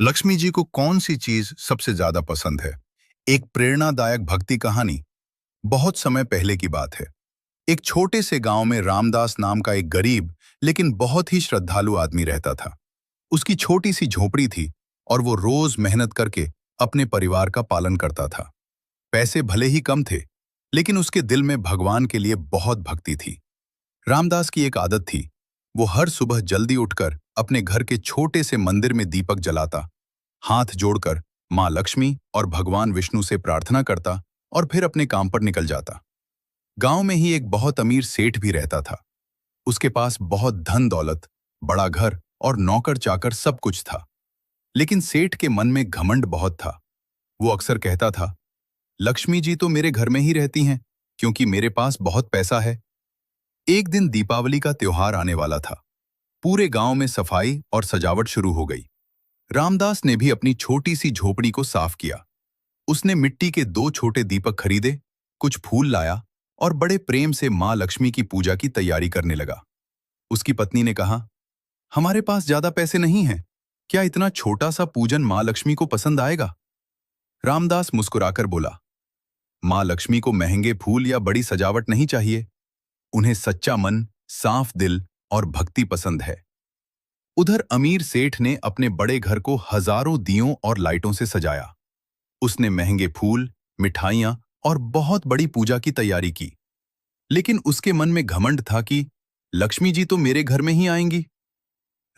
लक्ष्मी जी को कौन सी चीज सबसे ज्यादा पसंद है? एक प्रेरणादायक भक्ति कहानी। बहुत समय पहले की बात है। एक छोटे से गांव में रामदास नाम का एक गरीब लेकिन बहुत ही श्रद्धालु आदमी रहता था। उसकी छोटी सी झोपड़ी थी और वो रोज मेहनत करके अपने परिवार का पालन करता था। पैसे भले ही कम थे, लेकिन उसके दिल में भगवान के लिए बहुत भक्ति थी। रामदास की एक आदत थी। वो हर सुबह जल्दी उठकर अपने घर के छोटे से मंदिर में दीपक जलाता, हाथ जोड़कर माँ लक्ष्मी और भगवान विष्णु से प्रार्थना करता और फिर अपने काम पर निकल जाता। गांव में ही एक बहुत अमीर सेठ भी रहता था। उसके पास बहुत धन दौलत, बड़ा घर और नौकर चाकर सब कुछ था। लेकिन सेठ के मन में घमंड बहुत था। वो अक्सर कहता था, लक्ष्मी जी तो मेरे घर में ही रहती हैं क्योंकि मेरे पास बहुत पैसा है। एक दिन दीपावली का त्योहार आने वाला था। पूरे गांव में सफाई और सजावट शुरू हो गई। रामदास ने भी अपनी छोटी सी झोपड़ी को साफ किया। उसने मिट्टी के 2 छोटे दीपक खरीदे, कुछ फूल लाया और बड़े प्रेम से माँ लक्ष्मी की पूजा की तैयारी करने लगा। उसकी पत्नी ने कहा, हमारे पास ज्यादा पैसे नहीं हैं। क्या इतना छोटा सा पूजन माँ लक्ष्मी को पसंद आएगा? रामदास मुस्कुराकर बोला, माँ लक्ष्मी को महंगे फूल या बड़ी सजावट नहीं चाहिए। उन्हें सच्चा मन, साफ दिल और भक्ति पसंद है। उधर अमीर सेठ ने अपने बड़े घर को हजारों दियों और लाइटों से सजाया। उसने महंगे फूल, मिठाइयां और बहुत बड़ी पूजा की तैयारी की। लेकिन उसके मन में घमंड था कि लक्ष्मी जी तो मेरे घर में ही आएंगी।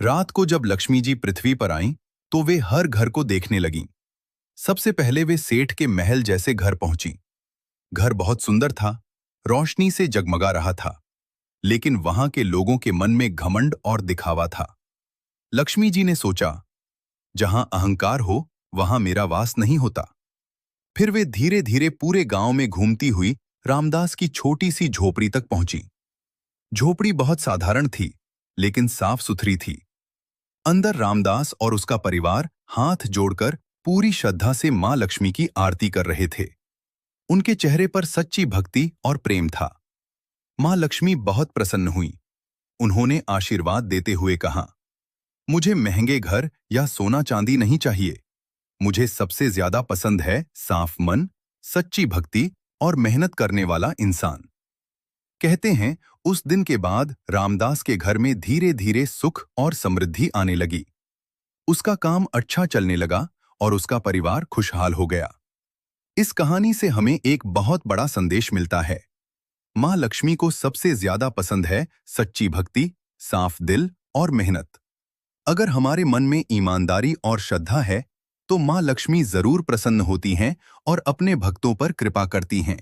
रात को जब लक्ष्मी जी पृथ्वी पर आईं, तो वे हर घर को देखने लगीं। सबसे पहले वे सेठ के महल जैसे घर पहुंची। घर बहुत सुंदर था, रोशनी से जगमगा रहा था। लेकिन वहां के लोगों के मन में घमंड और दिखावा था। लक्ष्मी जी ने सोचा, जहां अहंकार हो वहां मेरा वास नहीं होता। फिर वे धीरे धीरे पूरे गांव में घूमती हुई रामदास की छोटी सी झोपड़ी तक पहुंची। झोपड़ी बहुत साधारण थी, लेकिन साफ सुथरी थी। अंदर रामदास और उसका परिवार हाथ जोड़कर पूरी श्रद्धा से मां लक्ष्मी की आरती कर रहे थे। उनके चेहरे पर सच्ची भक्ति और प्रेम था। मां लक्ष्मी बहुत प्रसन्न हुई। उन्होंने आशीर्वाद देते हुए कहा, मुझे महंगे घर या सोना चांदी नहीं चाहिए। मुझे सबसे ज्यादा पसंद है साफ मन, सच्ची भक्ति और मेहनत करने वाला इंसान। कहते हैं, उस दिन के बाद रामदास के घर में धीरे धीरे सुख और समृद्धि आने लगी। उसका काम अच्छा चलने लगा और उसका परिवार खुशहाल हो गया। इस कहानी से हमें एक बहुत बड़ा संदेश मिलता है। मां लक्ष्मी को सबसे ज्यादा पसंद है सच्ची भक्ति, साफ दिल और मेहनत। अगर हमारे मन में ईमानदारी और श्रद्धा है, तो मां लक्ष्मी जरूर प्रसन्न होती हैं और अपने भक्तों पर कृपा करती हैं।